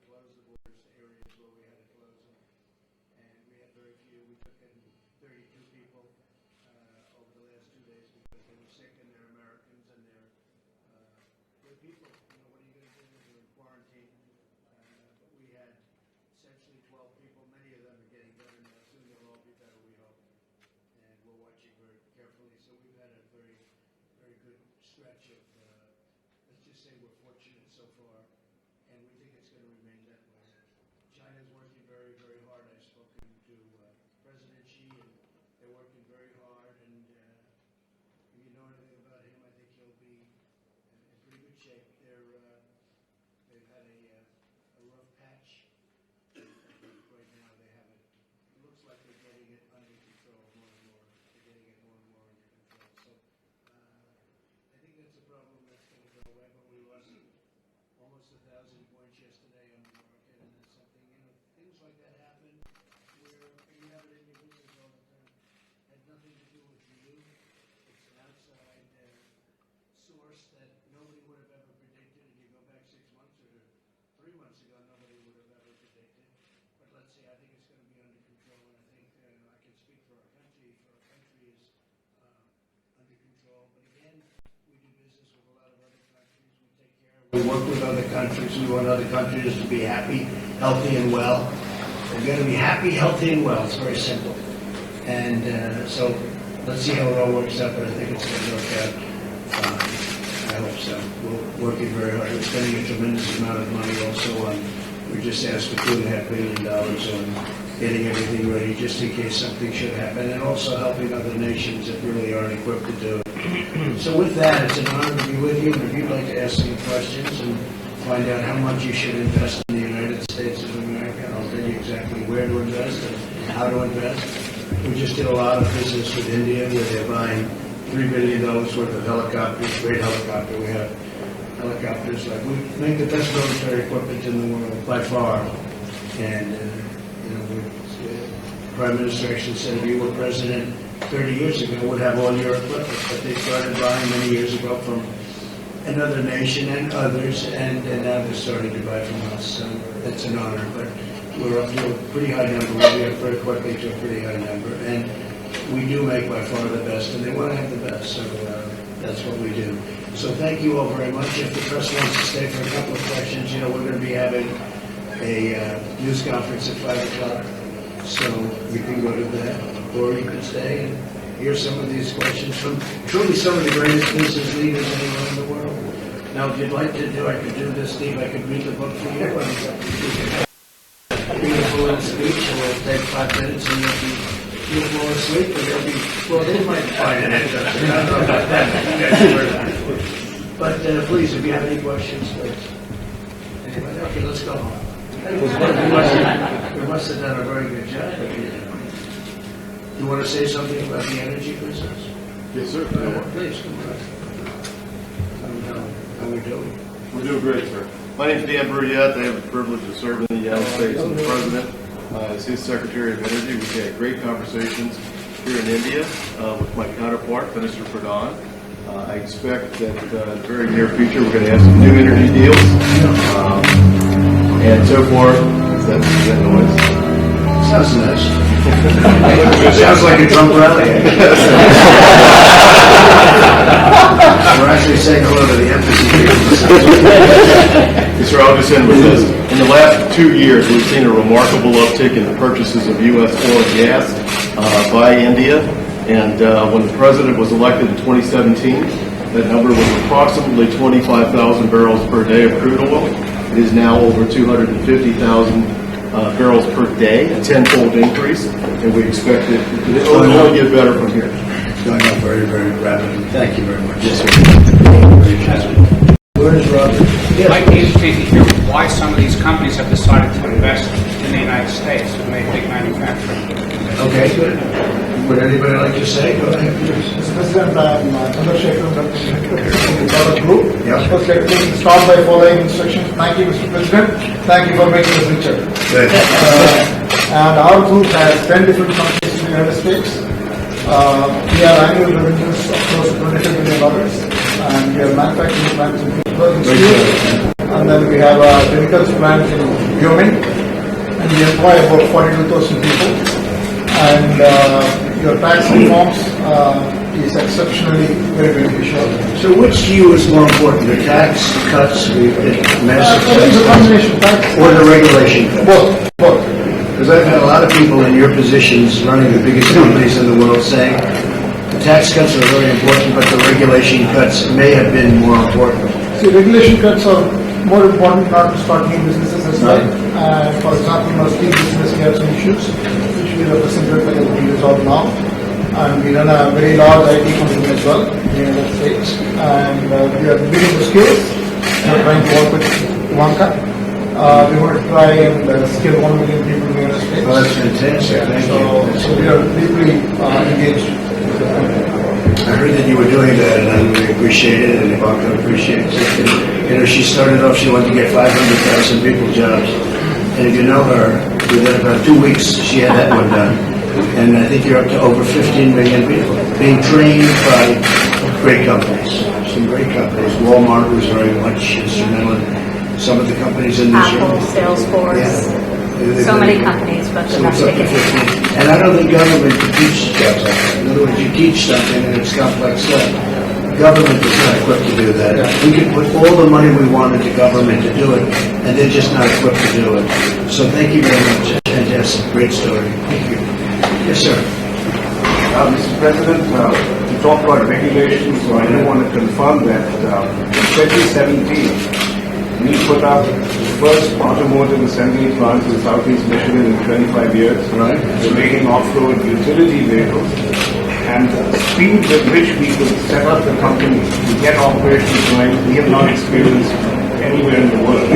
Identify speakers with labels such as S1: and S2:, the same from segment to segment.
S1: close the borders to areas where we had to close them. And we had very few. We took in 32 people over the last 2 days because they were sick and they're Americans and they're good people. You know, what are you going to do? They're in quarantine. But we had essentially 12 people. Many of them are getting better now. Soon they'll all be better, we hope. And we're watching very carefully. So we've had a very, very good stretch of, let's just say we're fortunate so far. And we think it's going to remain that way. China's working very, very hard. I've spoken to President Xi, and they're working very hard. And if you know anything about him, I think he'll be in pretty good shape. They've had a rough patch. Right now they have it. It looks like they're getting it under control more and more. They're getting it more and more under control. So I think that's a problem that's going to go away. But we lost almost 1,000 points yesterday on the market, and that's something, you know, things like that happen where you have it in your business all the time. It had nothing to do with you. It's an outside source that nobody would have ever predicted. If you go back 6 months or 3 months ago, nobody would have ever predicted. But let's see, I think it's going to be under control, and I think I can speak for our country. For our country is under control. But again, we do business with a lot of other countries. We take care. We work with other countries. We want other countries to be happy, healthy, and well. They're going to be happy, healthy, and well. It's very simple. And so let's see how it all works out, but I think it's going to work out. I hope so. We're working very hard. We're spending a tremendous amount of money also on, we just asked for $2.5 billion on getting everything ready just in case something should happen, and also helping other nations that really aren't equipped to do it. So with that, it's an honor to be with you, and if you'd like to ask any questions and find out how much you should invest in the United States of America, I'll tell you exactly where to invest and how to invest. We just did a lot of business with India where they're buying $3 billion worth of helicopters, great helicopter. We have helicopters like we make the best military equipment in the world by far. And you know, the Prime Minister actually said if you were president 30 years ago, would have all your equipment. But they started buying many years ago from another nation and others, and now they're starting to buy from us. So that's an honor. But we're up to a pretty high number. We'll be up very quickly to a pretty high number. And we do make by far the best, and they want to have the best, so that's what we do. So thank you all very much. If the press wants to stay for a couple of questions, you know, we're going to be having a news conference at 5 o'clock, so you can go to that, or you can stay and hear some of these questions from truly some of the greatest business leaders anywhere in the world. Now, if you'd like to do, I could do this, Steve, I could read the book for you, and beautiful in speech, and we'll take 5 minutes, and you'll fall asleep, and they'll be, well, they might find an answer. I don't know about that. But please, if you have any questions, please. Anybody? Okay, let's go home. We must have done a very good job. You want to say something about the energy business?
S2: Yes, sir.
S1: Please, come on. How we doing?
S2: We're doing great, sir. My name is Dan Brouillette. I have the privilege of serving the United States and the President as his Secretary of Energy. We've had great conversations here in India with my counterpart, Minister Pradhan. I expect that in the very near future we're going to have some new energy deals and so forth. That noise?
S1: Sounds nice. Sounds like a Trump rally. We're actually saying hello to the embassy here.
S2: Sir, I'll just end with this. In the last 2 years, we've seen a remarkable uptick in the purchases of U.S. oil and gas by India. And when the president was elected in 2017, that number was approximately 25,000 barrels per day of crude oil. It is now over 250,000 barrels per day, a tenfold increase, and we expect it to only get better from here.
S1: It's going up very, very rapidly. Thank you very much.
S2: Yes, sir.
S1: Where is Robert?
S3: It might be interesting to hear why some of these companies have decided to invest in the United States and make big manufacturing.
S1: Okay, good. Would anybody like to say? Go ahead, please.
S4: Mr. President, I'm Chandrasekhar from the Product Group.
S1: Yeah.
S4: First, let me start by following instructions. Thank you, Mr. President. Thank you for making the picture.
S1: Good.
S4: And our group has 10 different companies in the United States. We have annual revenues of close to $25 billion, and we have manufacturing plants in clothing stores. And then we have a Delegates plant in Wyoming, and we employ about 42,000 people. And your tax reforms is exceptionally very beneficial.
S1: So which to you is more important, the tax cuts, the massive
S4: It's a
S1: tax
S4: combination of tax.
S1: cuts, or the regulation cuts?
S4: Both.
S1: Because I've had a lot of people in your positions running the biggest companies in the world saying the tax cuts are very important, but the regulation cuts may have been more important.
S4: See, regulation cuts are more important not to start new businesses as well. For example, in our steel business, we have some issues which we represented that will be resolved now. And we run a very large IT company as well in the United States. And we are building the skills. We are trying to work with Ivanka. We want to try and skill 1 million people in the United States.
S1: Well, that's fantastic, thank you.
S4: So we are deeply engaged with the company.
S1: I heard that you were doing that, and I really appreciate it, and Ivanka appreciates it. You know, she started off, she wanted to get 500,000 people jobs. And if you know her, within about 2 weeks, she had that one done. And I think you're up to over 15 million people being trained by great companies, some great companies. Walmart was very much instrumental in some of the companies in this room.
S5: Apple, Salesforce,
S1: Yeah.
S5: so many companies, but
S1: So it's up
S5: domestic.
S1: to 15. And I don't think government can teach jobs like that. In other words, you teach something and it's complex stuff. Government is not equipped to do that. We could put all the money we want into government to do it, and they're just not equipped to do it. So thank you very much. Fantastic, great story. Thank you. Yes, sir.
S6: Mr. President, you talked about regulation, so I do want to confirm that in 2017, we put up the first automotive assembly plant in Southeast Michigan in 25 years.
S1: Right.
S6: We're making off-road utility vehicles, and the speed with which we could set up the company to get operations going, we have not experienced anywhere in the world.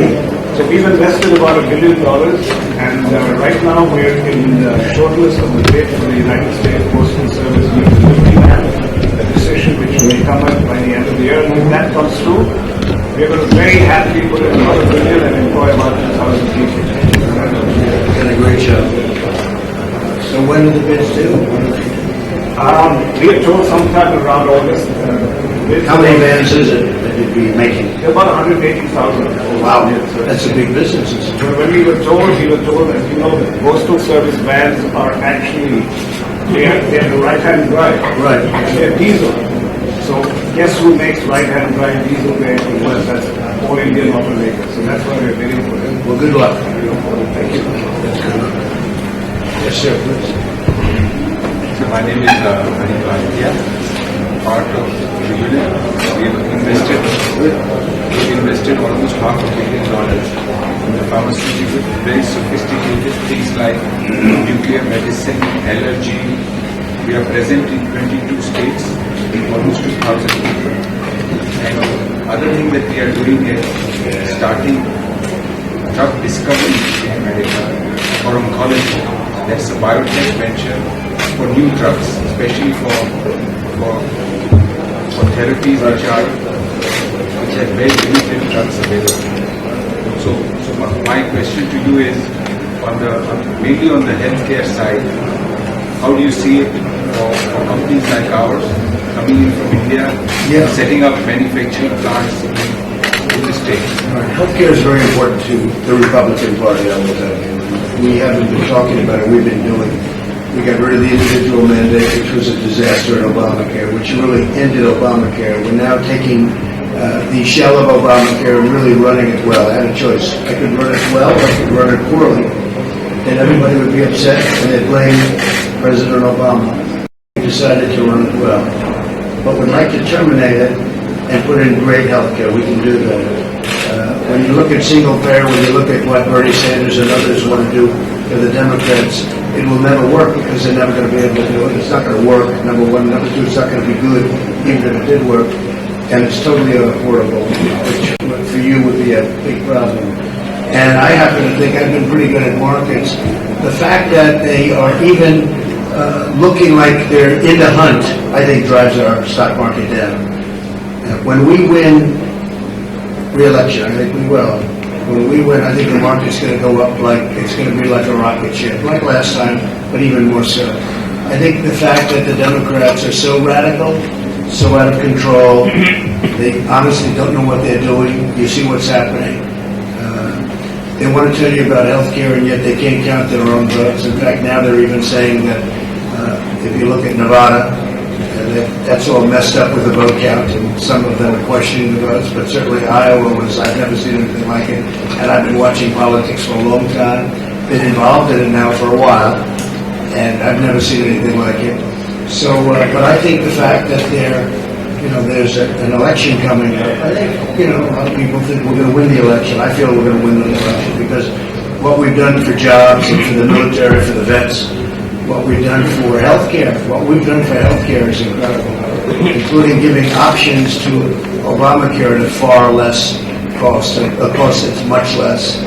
S6: So we've invested about $1 billion, and right now we're in the shortlist of the bid for the United States Postal Service new delivery van, a decision which may come up by the end of the year. And if that comes through, we're going to very happily put in another $1 billion and employ about 2,000 people.
S1: Done a great job. So when are the bids due?
S6: We are told sometime around August.
S1: How many vans is it that you'd be making?
S6: They're about 180,000.
S1: Wow, that's a big business.
S6: When we were told that, you know, the Postal Service vans are actually, they're the right-hand drive.
S1: Right.
S6: And they're diesel. So guess who makes right-hand drive diesel vehicles? Well, that's all Indian automakers. So that's why we're waiting for them.
S1: Well, good luck. Thank you. That's good. Yes, sir, please.
S7: So my name is Hari Bhatia, part of Deregulation. We have invested almost $500 million in the pharmaceutical, very sophisticated things like nuclear medicine, allergy. We are present in 22 states, in almost 2,000 people. And other thing that we are doing is starting drug discovery in America for oncology. That's a biotech venture for new drugs, especially for therapies which have very limited drugs available. So my question to you is, mainly on the healthcare side, how do you see it for companies like ours coming in from India, setting up manufacturing plants in the States?
S1: Healthcare is very important to the Republican Party, I will tell you. We haven't been talking about it, we've been doing it. We got rid of the individual mandate, which was a disaster in Obamacare, which really ended Obamacare. We're now taking the shell of Obamacare and really running it well. I had a choice. I could run it well, or I could run it poorly. And everybody would be upset, and they'd blame President Obama. We decided to run it well. But we'd like to terminate it and put in great health care. We can do that. When you look at single payer, when you look at what Bernie Sanders and others want to do for the Democrats, it will never work because they're never going to be able to do it. It's not going to work, number one. Number two, it's not going to be good, even if it did work. And it's totally unaffordable, which for you would be a big problem. And I happen to think I've been pretty good at markets. The fact that they are even looking like they're in the hunt, I think drives our stock market down. When we win re-election, I think we will. When we win, I think the market's going to go up like, it's going to be like a rocket ship, like last time, but even more so. I think the fact that the Democrats are so radical, so out of control, They honestly don't know what they're doing. You see what's happening. They want to tell you about healthcare, and yet they can't count their own votes. In fact, now they're even saying that if you look at Nevada, that's all messed up with the vote count, and some of them are questioning the votes, but certainly Iowa was, I've never seen anything like it, and I've been watching politics for a long time, been involved in it now for a while, and I've never seen anything like it. So, but I think the fact that there's an election coming up, I think, a lot of people think we're going to win the election. I feel we're going to win the election because what we've done for jobs and for the military, for the vets, what we've done for healthcare, is incredible, including giving options to Obamacare at a far less cost, a cost that's much less.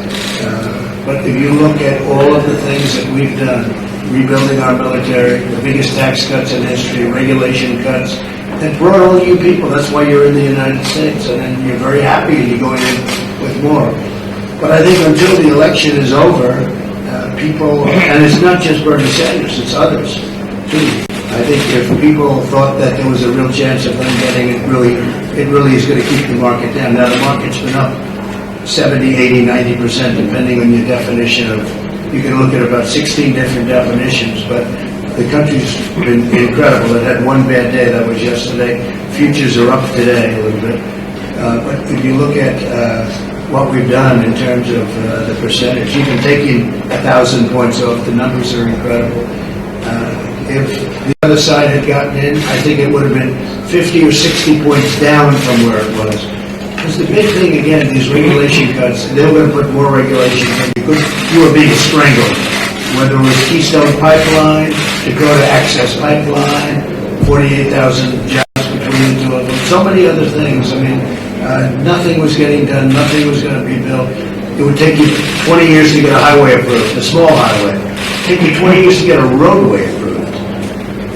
S1: But if you look at all of the things that we've done, rebuilding our military, the biggest tax cuts in history, regulation cuts, that brought all you people. That's why you're in the United States, and then you're very happy and you're going in with more. But I think until the election is over, people, and it's not just Bernie Sanders, it's others too. I think if people thought that there was a real chance of them getting it, really is going to keep the market down. Now the market's been up 70, 80, 90%, depending on your definition of. You can look at about 16 different definitions, but the country's been incredible. It had one bad day, that was yesterday. Futures are up today a little bit. But if you look at what we've done in terms of the percentage, even taking 1,000 points off, the numbers are incredible. If the other side had gotten in, I think it would have been 50 or 60 points down from where it was. Because the big thing, again, these regulation cuts, they were going to put more regulation in because you were being strangled. Whether it was Keystone Pipeline, Dakota Access Pipeline, 48,000 jobs between the two of them, so many other things. I mean, nothing was getting done, nothing was going to be built. It would take you 20 years to get a highway approved, a small highway. It would take you 20 years to get a roadway approved.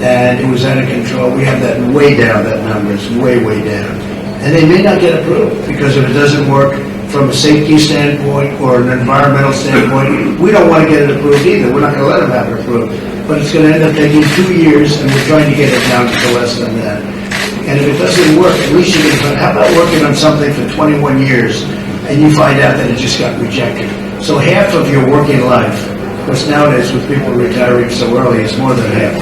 S1: And it was out of control. We have that way down, that number is way, way down. And they may not get approved because if it doesn't work from a safety standpoint or an environmental standpoint, we don't want to get it approved either. We're not going to let them have it approved. But it's going to end up taking 2 years, and we're trying to get it down to less than that. And if it doesn't work, at least you can, how about working on something for 21 years and you find out that it just got rejected? So half of your working life, because nowadays with people retiring so early, it's more than half.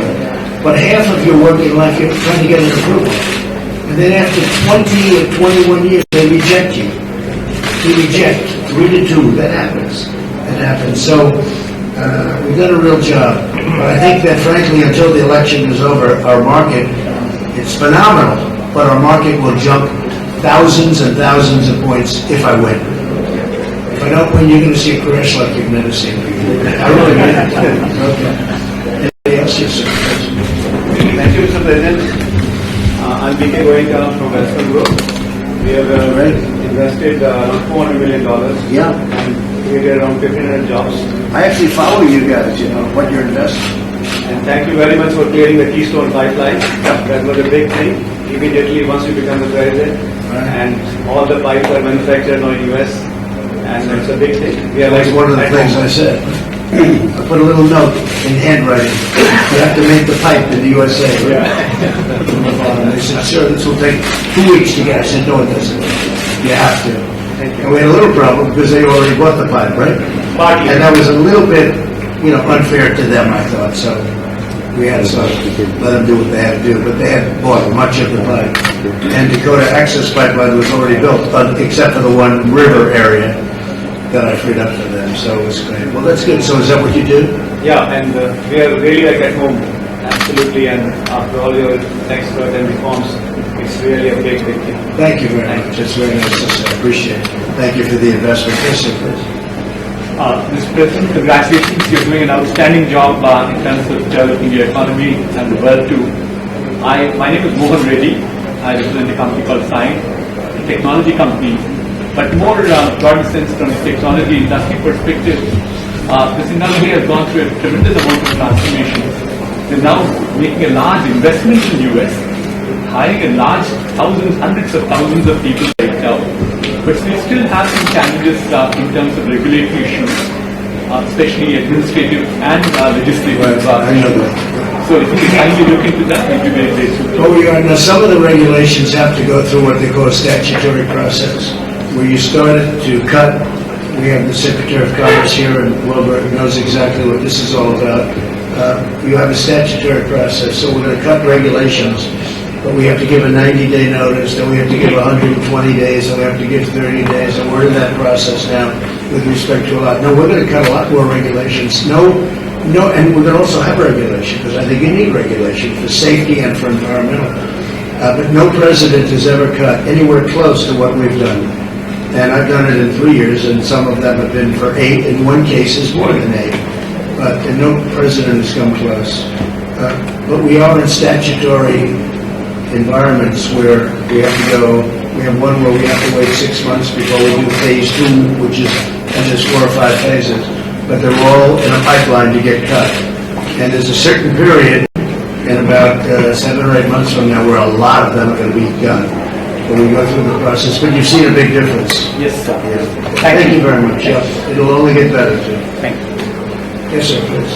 S1: But half of your working life, you're trying to get an approval. And then after 20 or 21 years, they reject you. They reject 3 to 2. That happens. That happens. So we've done a real job. But I think that, frankly, until the election is over, our market, it's phenomenal. But our market will jump thousands and thousands of points if I win. If I don't win, you're going to see a crash like you've never seen before. I really mean it. Okay. Anybody else? Yes, sir.
S8: Thank you, Mr. President. I'm B.K. Goenka from Western Group. We have invested around $400 million.
S1: Yeah.
S8: And created around 1,500 jobs.
S1: I actually follow you guys, what you're investing.
S8: And thank you very much for clearing the Keystone Pipeline. That was a big thing. Immediately once you become the president. And all the pipes are manufactured now in US. And it's a big thing. We are
S1: That's one of the things I said. I put a little note in handwriting. You have to make the pipe in the USA.
S8: Yeah.
S1: And they said, sir, this will take 2 weeks to get. I said, no, it doesn't. You have to. And we had a little problem because they already bought the pipe, right?
S8: Partly.
S1: And that was a little bit, unfair to them, I thought. So we had to let them do what they had to do. But they had bought much of the pipe. And Dakota Access Pipeline was already built, except for the one river area that I freed up for them. So it was great. Well, that's good. So is that what you do?
S8: Yeah, and we are really like at home. Absolutely. And after all your expert and reforms, it's really a big thing.
S1: Thank you very much. That's very nice to say. I appreciate it. Thank you for the investment. Yes, sir, please.
S9: Mr. President, congratulations. You're doing an outstanding job in terms of developing your economy and the world too. My name is Mohan Reddy. I represent a company called Sign, a technology company. But more broad sense from a technology industry perspective, this industry has gone through a tremendous amount of transformation. They're now making a large investment in the US, hiring a large hundreds of thousands of people right now. But we still have some challenges in terms of regulatory issues, especially administrative and legislative.
S1: I know that.
S9: So if you can kindly look into that, it would be very grateful.
S1: Oh, now some of the regulations have to go through what they call a statutory process, where you started to cut. We have the Secretary of Commerce here, and Wilbur knows exactly what this is all about. You have a statutory process, so we're going to cut regulations, but we have to give a 90-day notice, then we have to give 120 days, and we have to give 30 days, and we're in that process now with respect to a lot. No, we're going to cut a lot more regulations. No, and we're going to also have regulation, because I think you need regulation for safety and for environmental. But no president has ever cut anywhere close to what we've done. And I've done it in 3 years, and some of them have been for 8. In one case, is more than 8. But no president has come close. But we are in statutory environments where we have to go. We have one where we have to wait 6 months before we do phase 2, which is, and there's 4 or 5 phases. But they're all in a pipeline to get cut. And there's a certain period, in about 7 or 8 months from now, where a lot of them are going to be done. When we go through the process, but you've seen a big difference.
S9: Yes, sir.
S1: Yes. Thank you very much. Yes. It'll only get better too.
S9: Thank you.
S1: Yes, sir, please.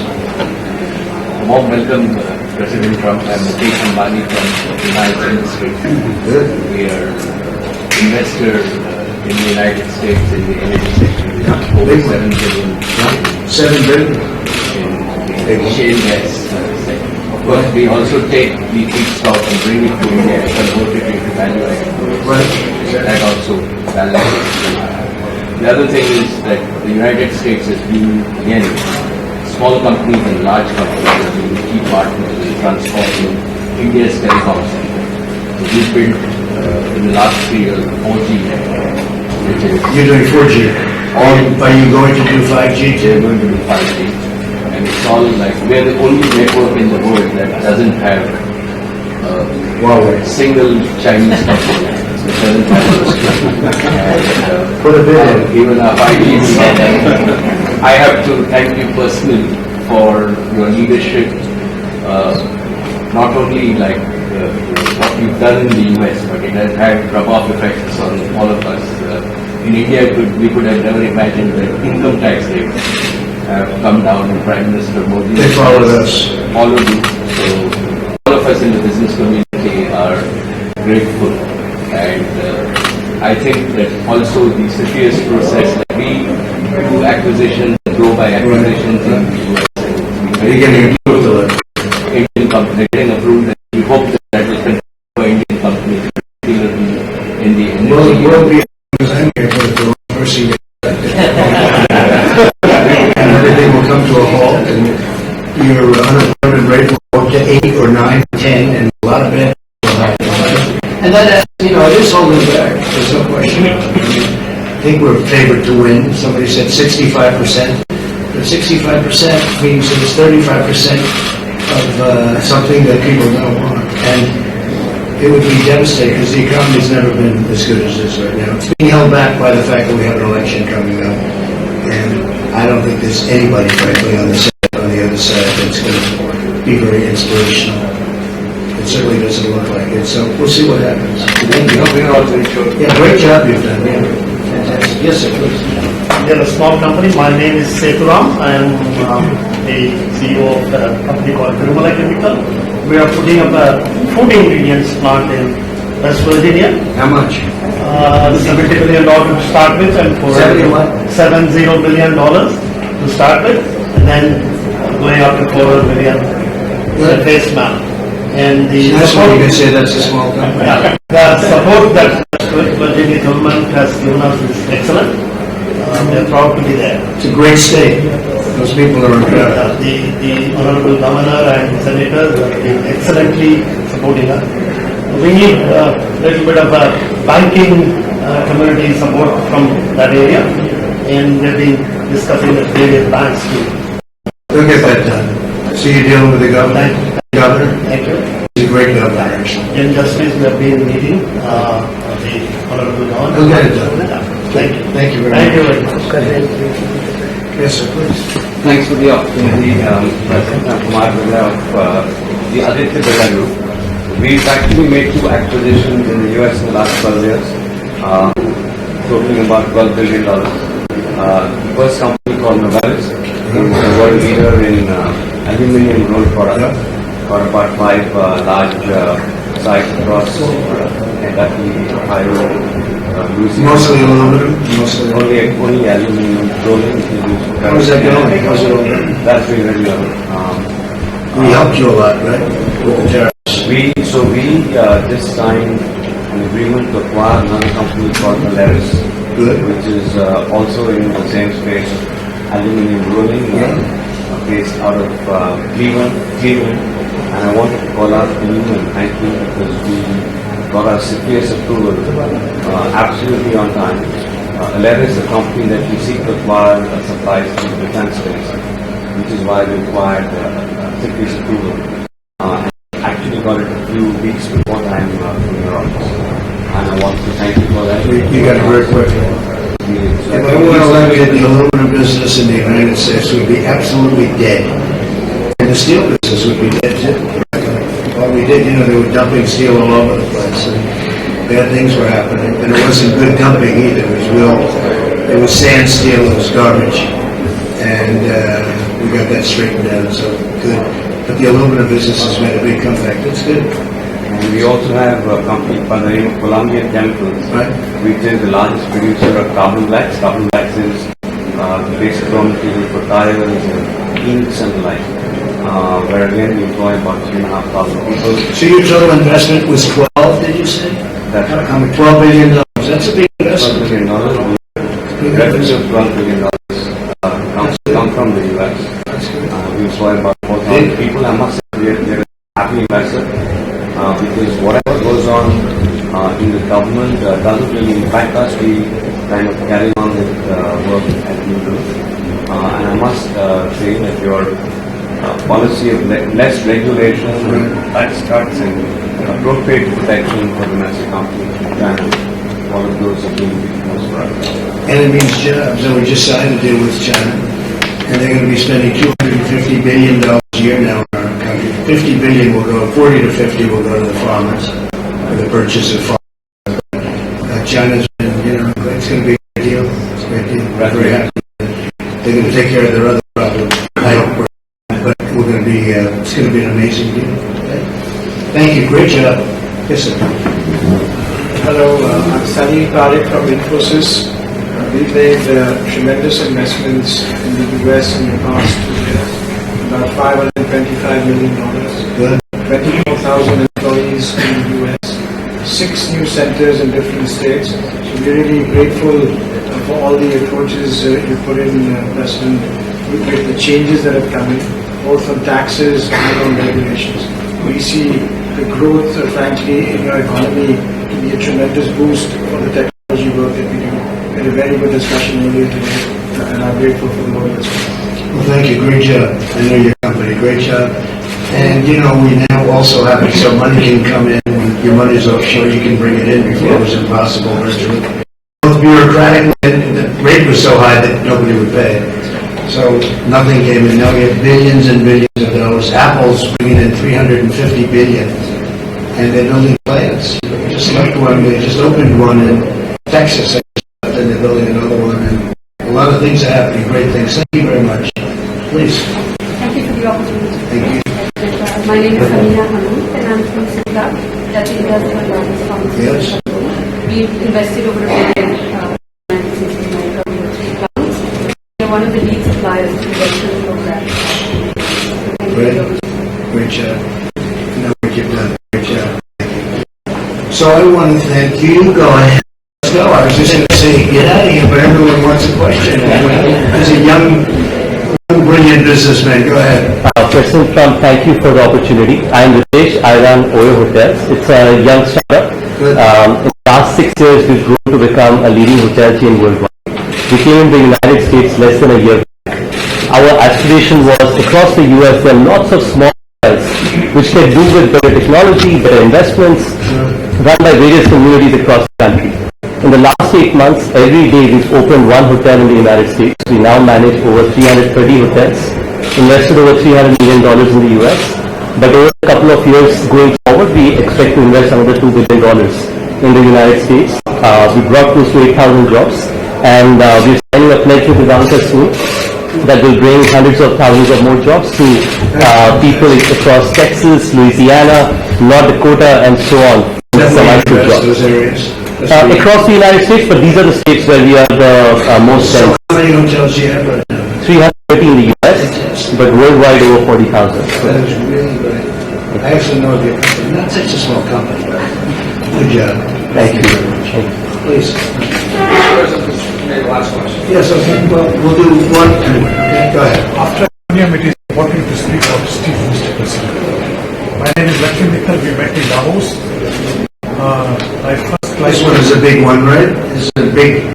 S7: Warm welcome, President Trump. I'm Mukesh Ambani from the United States.
S1: Good.
S7: We are investor in the United States in the energy sector. We have over
S1: Big
S7: 7
S1: one.
S7: billion
S1: 7 billion.
S7: in the shale gas sector. Of course, we also take the feedstock and bring it to India and convert it into value-added products.
S1: Right.
S7: That also balances. The other thing is that the United States has been, again, small companies and large companies have been key partners in transforming India's telecom sector. So we built in the last 3 years 4G network, which is
S1: You're doing 4G. Are you going to do 5G
S7: we're
S1: too?
S7: going to do 5G. And it's all like, we're the only network in the world that doesn't have
S1: Huawei.
S7: a single Chinese company. It doesn't have and,
S1: Put a bid in.
S7: even our 5G is not that. I have to thank you personally for your leadership, not only like what you've done in the US, but it has had rub-off effects on all of us. In India, we could have never imagined that income tax rates have come down, and Prime Minister Modi
S1: They followed us.
S7: followed you. So all of us in the business community are grateful, and I think that also the CFIUS process, like we do acquisitions, grow by acquisitions in the US.
S1: You're getting approved of it.
S7: Indian company getting approved, and we hope that that will continue for Indian companies, particularly in the energy.
S1: We'll be I'm here for the mercy. And everything will come to a halt, and your unemployment rate will go up to 8 or 9, 10, and a lot of bad will happen. And that, it is holding back. There's no question. I think we're favored to win. Somebody said 65%. But 65% means that it's 35% of something that people don't want. And it would be devastating because the economy's never been as good as this right now. It's being held back by the fact that we have an election coming up. And I don't think there's anybody, frankly, on the other side that's going to be very inspirational. It certainly doesn't look like it. So we'll see what happens. Thank you.
S7: We're all very sure.
S1: Yeah, great job you've done. Yeah. Fantastic. Yes, sir, please.
S10: We are a small company. My name is Sethuram. I am the CEO of a company called Virumala Chemical. We are putting up a food ingredients plant in West Virginia.
S1: How much?
S10: $70 billion to start with, and for
S1: 70 what?
S10: $70 billion to start with, and then going up to $4 billion
S1: Good.
S10: base now. And the
S1: That's why you can say that's a small company.
S10: yeah, the support that West Virginia government has given us is excellent. We are proud to be there.
S1: It's a great state. Those people are incredible.
S10: The Honorable Governor and Senators have been excellently supporting us. We need a little bit of a banking community support from that area, and we've been discussing with various banks too.
S1: We'll get that done. So you're dealing with the governor? Governor?
S10: Thank you.
S1: He's a great governor, actually.
S10: In Justice, we have been meeting the Honorable Governor.
S1: We'll get it done.
S10: Thank you.
S1: Thank you very much.
S10: Thank you very much.
S1: Yes, sir, please.
S11: Thanks for the opportunity, President. I'm Kumar Birla of the Aditya Birla Group. We've actually made 2 acquisitions in the US in the last 12 years, totaling about $12 billion. The first company called Novalis, who's a world leader in aluminum rolled products, got about 5 large sites across Kentucky, Ohio, Louisiana.
S1: Mostly aluminum, mostly.
S11: Only aluminum rolling.
S1: How's that going? How's it all going?
S11: That's been very well.
S1: We helped you a lot, right, with the tariffs?
S11: We just signed an agreement to acquire another company called Delegates, which is also in the same space, aluminum rolling, based out of Cleveland. And I want to call out Cleveland and thank you because we got our CPS approval absolutely on time. Delegates is a company that we seek to acquire supplies to the defense space, which is why we acquired CPS approval. Actually got it a few weeks before time from your office. And I want to thank you for that.
S1: You got it very quickly. If everyone elected the aluminum business in the United States would be absolutely dead. And the steel business would be dead too. Well, we did, they were dumping steel all over the place. And bad things were happening. And it wasn't good dumping either. It was sand steel, it was garbage. And we got that straightened out, so good. But the aluminum business has made a big comeback. That's good.
S11: And we also have a company by the name of Columbia Chemicals,
S1: Right.
S11: which is the largest producer of carbon blacks. Carbon blacks is the basic raw material for tires and inks and the like. Where again we employ about 3,500 people.
S1: So your total investment was 12, did you say?
S11: That's right.
S1: $12 billion. That's a big
S11: $12
S1: investment.
S11: billion. Revenues of $12 billion come from the US. We employ about 4,000 people. I must say we're a happy investor because whatever goes on in the government doesn't really impact us. We kind of carry on with work as usual. And I must say that your policy of less regulation, tax cuts, and appropriate protection for domestic companies in China, all of those are being most for us.
S1: And it means jobs. And we just signed a deal with China. And they're going to be spending $250 billion a year now in our country. 50 billion will go, 40 to 50 will go to the farmers for the purchase of farmers. China's been, it's going to be a great deal. It's a great deal. We're very happy. They're going to take care of their other problems. I hope but we're going to be, it's going to be an amazing deal. Okay? Thank you. Great job. Yes, sir.
S12: Hello, I'm Sunny Parekh from Infosys. We've made tremendous investments in the US in the past 2 years, about $525 million,
S1: Good.
S12: 24,000 employees in the US, 6 new centers in different states. So we're really grateful for all the approaches you put in, President, with the changes that have come in, both on taxes and on regulations. We see the growth, frankly, in your economy to be a tremendous boost for the technology work that we do. We had a very good discussion earlier today, and I'm grateful for the work as well.
S1: Well, thank you. Great job. I know your company. Great job. And, we now also have it so money can come in. When your money's offshore, you can bring it in before it was impossible virtually. Both bureaucratic, and the rate was so high that nobody would pay it. So nothing came in. Now we have billions and billions of dollars. Apple's bringing in $350 billion. And they're building plants. We just left one. They just opened one in Texas. And they're building another one. And a lot of things are happening. Great things. Thank you very much. Please.
S13: Thank you for the opportunity.
S1: Thank you.
S13: My name is Amina Hanout and I'm from Sita, that's India's third largest pharmaceutical company. We've invested over $1 billion since we made our 3 plants. We're one of the lead suppliers to the Western program.
S1: Great job. No, what you've done. Great job. So I want to thank you. Go ahead. Let's go. I was just going to say, get out of here, but everyone wants a question. As a young, brilliant businessman, go ahead.
S10: President Trump, thank you for the opportunity. I am Ritesh. I run Oyo Hotels. It's a young startup. In the last 6 years, we've grown to become a leading hotel chain worldwide. We came in the United States less than a year back. Our aspiration was across the US, there are lots of small hotels which can do with better technology, better investments, run by various communities across the country. In the last 8 months, every day we've opened 1 hotel in the United States. We now manage over 330 hotels, invested over $300 million in the US. But over a couple of years going forward, we expect to invest another $2 billion in the United States. We brought close to 8,000 jobs, and we're signing a pledge with Ivanka soon that will bring hundreds of thousands of more jobs to people across Texas, Louisiana, North Dakota, and so on.
S12: Those areas.
S10: Across the United States, but these are the states where we are the most dense.
S12: How many hotels do you have right now?
S10: 330 in the US, but worldwide over 40,000.
S12: That is really great. I actually know the company, not such a small company, but good job.
S10: Thank you.
S12: Please.
S3: Last question.
S12: Yes, okay, well, we'll do one, okay, go ahead.
S14: After it is important to speak of Steve, Mr. President. My name is Lakshmi Mittal. We met in Davos. I first
S12: This one is a big one, right? He's a big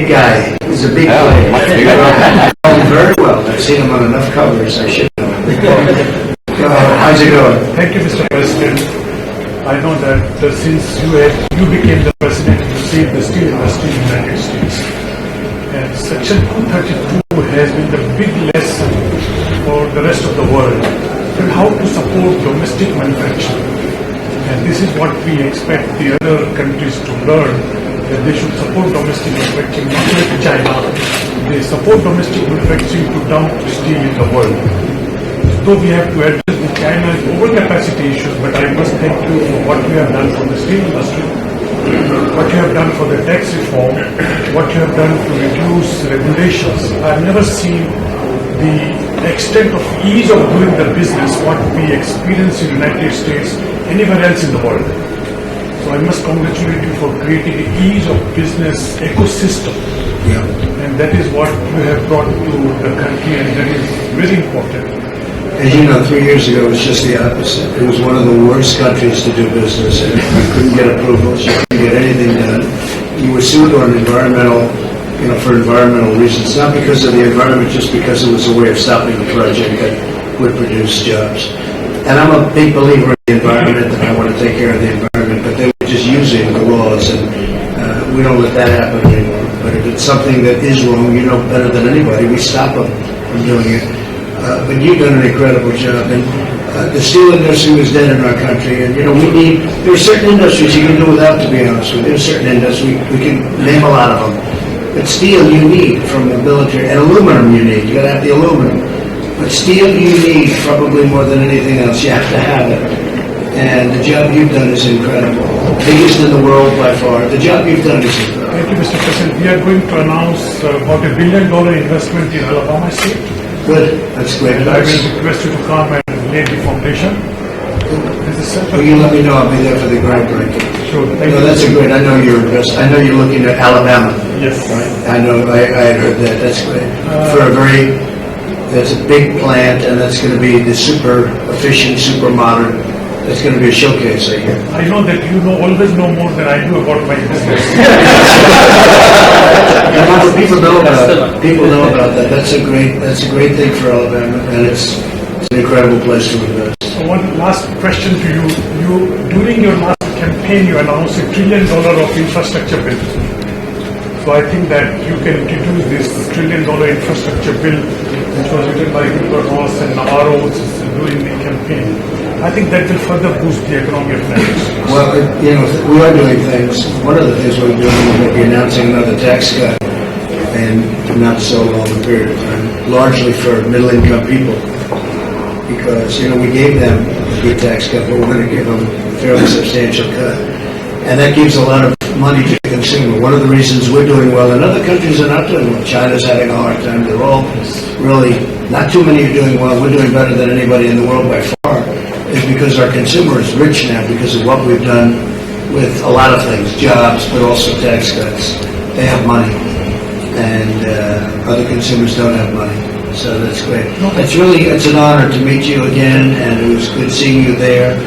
S12: guy. He's a big player. I know him very well. I've seen him on enough covers, I should know. Go ahead. How's it going?
S14: Thank you, Mr. President. I know that since you became the president, you saved the steel industry in the United States. And Section 232 has been the big lesson for the rest of the world on how to support domestic manufacturing. And this is what we expect the other countries to learn, that they should support domestic manufacturing, not like China. They support domestic manufacturing to dump steel in the world. Though we have to address the China's overcapacity issues, but I must thank you for what you have done for the steel industry, what you have done for the tax reform, what you have done to reduce regulations. I have never seen the extent of ease of doing the business what we experience in the United States anywhere else in the world. So I must congratulate you for creating an ease of business ecosystem.
S12: Yeah.
S14: And that is what you have brought to the country, and that is very important.
S12: As you know, 3 years ago, it was just the opposite. It was one of the worst countries to do business in. You couldn't get approvals, you couldn't get anything done. You were sued on environmental, for environmental reasons, not because of the environment, just because it was a way of stopping a project that would produce jobs. And I'm a big believer in the environment, and I want to take care of the environment, but they were just using the laws, and we don't let that happen anymore. But if it's something that is wrong, you know better than anybody, we stop them from doing it. But you've done an incredible job, and the steel industry was dead in our country, and there are certain industries you can do without, to be honest with you. There's certain industries, we can name a lot of them. But steel you need from the military, and aluminum you need, you gotta have the aluminum. But steel you need probably more than anything else, you have to have it. And the job you've done is incredible. Biggest in the world by far. The job you've done is incredible.
S14: Thank you, Mr. President. We are going to announce about $1 billion investment in Alabama State.
S12: Good, that's great.
S14: And I will request you to come and lay the foundation.
S12: Will you let me know? I'll be there for the groundbreaking.
S14: Sure.
S12: No, that's a great. I know you're looking at Alabama.
S14: Yes.
S12: Right? I know. I had heard that. That's great. That's a big plant, and that's going to be the super efficient, super modern. That's going to be a showcase, I hear.
S14: I know that you always know more than I do about my business.
S12: People know about that. That's a great thing for Alabama, and it's an incredible place to invest.
S14: So one last question to you. During your last campaign, you announced $1 trillion of infrastructure bill. So I think that you can introduce this $1 trillion infrastructure bill, which was written by Wilbur Ross and Navarro during the campaign. I think that will further boost the economy of Nigeria.
S12: Well, we are doing things. One of the things we're doing is we'll be announcing another tax cut in not so long a period of time, largely for middle-income people. Because, we gave them a good tax cut, but we're going to give them a fairly substantial cut. And that gives a lot of money to the consumer. One of the reasons we're doing well, and other countries are not doing well. China's having a hard time. They're all really, not too many are doing well. We're doing better than anybody in the world by far. Is because our consumer is rich now because of what we've done with a lot of things, jobs, but also tax cuts. They have money, and other consumers don't have money. So that's great. It's an honor to meet you again, and it was good seeing you there.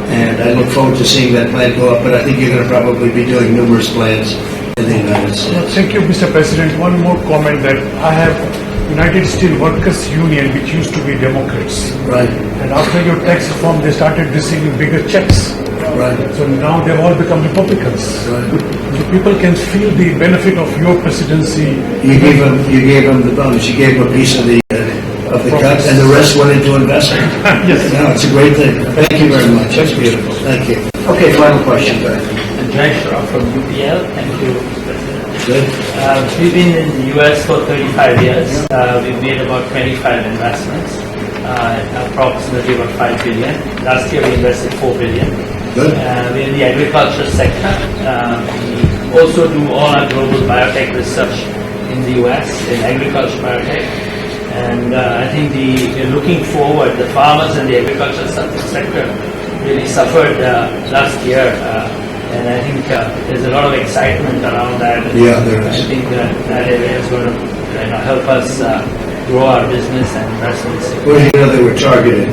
S12: And I look forward to seeing that plant go up, but I think you're going to probably be doing numerous plants in the United States.
S14: Thank you, Mr. President. One more comment that I have United Steel Workers Union, which used to be Democrats.
S12: Right.
S14: And after your tax reform, they started receiving bigger checks.
S12: Right.
S14: So now they've all become Republicans.
S12: Right.
S14: So people can feel the benefit of your presidency.
S12: You gave them the bonus. You gave them a piece of the cut, and the rest went into investment.
S14: Yes.
S12: No, it's a great thing. Thank you very much. That's beautiful. Thank you. Okay, final question.
S10: Jai Shroff from UPL. Thank you, President. We've been in the US for 35 years. We've made about 25 investments, approximately about 5 billion. Last year we invested 4 billion. We're in the agriculture sector. We also do all our global biotech research in the US, in agriculture biotech. And I think looking forward, the farmers and the agriculture sector really suffered last year. And I think there's a lot of excitement around that.
S12: Yeah, there is.
S10: I think that area is going to help us grow our business and investments.
S12: Well, they were targeted.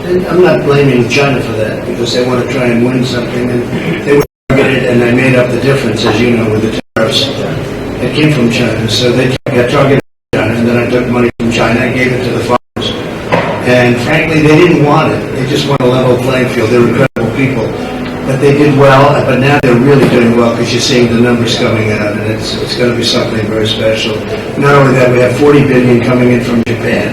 S12: And I'm not blaming China for that, because they want to try and win something, and they were targeted, and they made up the difference, as you know, with the tariffs that came from China. So they got targeted by China, and then I took money from China and gave it to the farmers. And frankly, they didn't want it. They just want a level playing field. They're incredible people. But they did well, but now they're really doing well, because you're seeing the numbers coming out, and it's going to be something very special. Not only that, we have 40 billion coming in from Japan.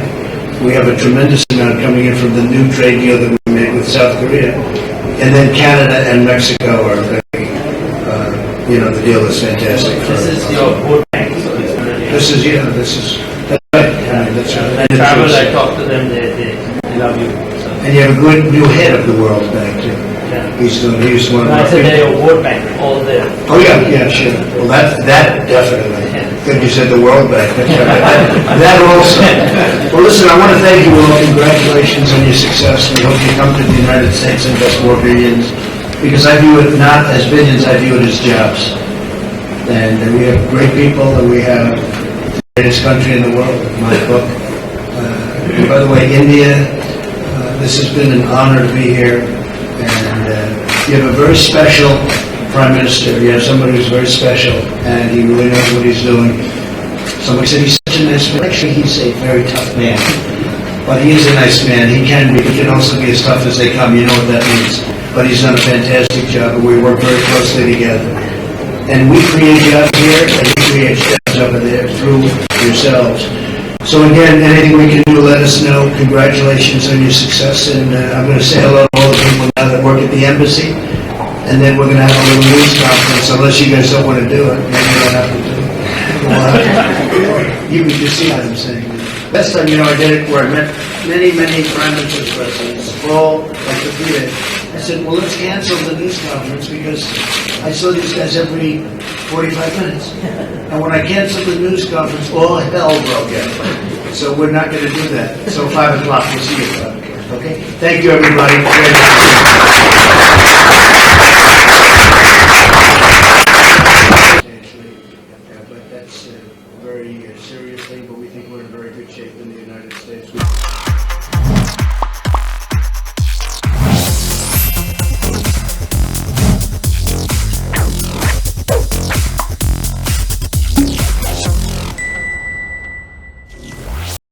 S12: We have a tremendous amount coming in from the new trade deal that we made with South Korea. And then Canada and Mexico are very, the deal is fantastic.
S10: This is your board bank, so it's going to be...
S12: This is, that's right. I mean, that's right.
S10: When I travel, I talk to them, they love you. So.
S12: And you have a good new head of the World Bank, too.
S10: Yeah.
S12: He's one of
S10: I
S12: our
S10: said they're your board bank, all there.
S12: Oh, yeah, sure. Well, that definitely. Good you said the World Bank. That's right. That also. Well, listen, I want to thank you all. Congratulations on your success. We hope you come to the United States and invest more billions, because I view it not as billions, I view it as jobs. And we have great people, and we have the greatest country in the world, in my book. And by the way, India, this has been an honor to be here. And you have a very special Prime Minister. You have somebody who's very special, and he really knows what he's doing. Somebody said he's such a nice man. Actually, he's a very tough man. But he is a nice man. He can also be as tough as they come. You know what that means. But he's done a fantastic job, and we work very closely together. And we create jobs here, and he creates jobs over there through yourselves. So again, anything we can do, let us know. Congratulations on your success, and I'm going to say hello to all the people now that work at the embassy, and then we're going to have a little news conference, unless you guys don't want to do it. Maybe we'll have to do it. You can just see what I'm saying. Last time, I did it where I met many prime ministers, presidents, all like the three days. I said, well, let's cancel the news conference, because I saw these guys every 45 minutes. And when I canceled the news conference, all hell broke out. So we're not going to do that. So 5 o'clock, we'll see you at 5 o'clock. Okay? Thank you, everybody.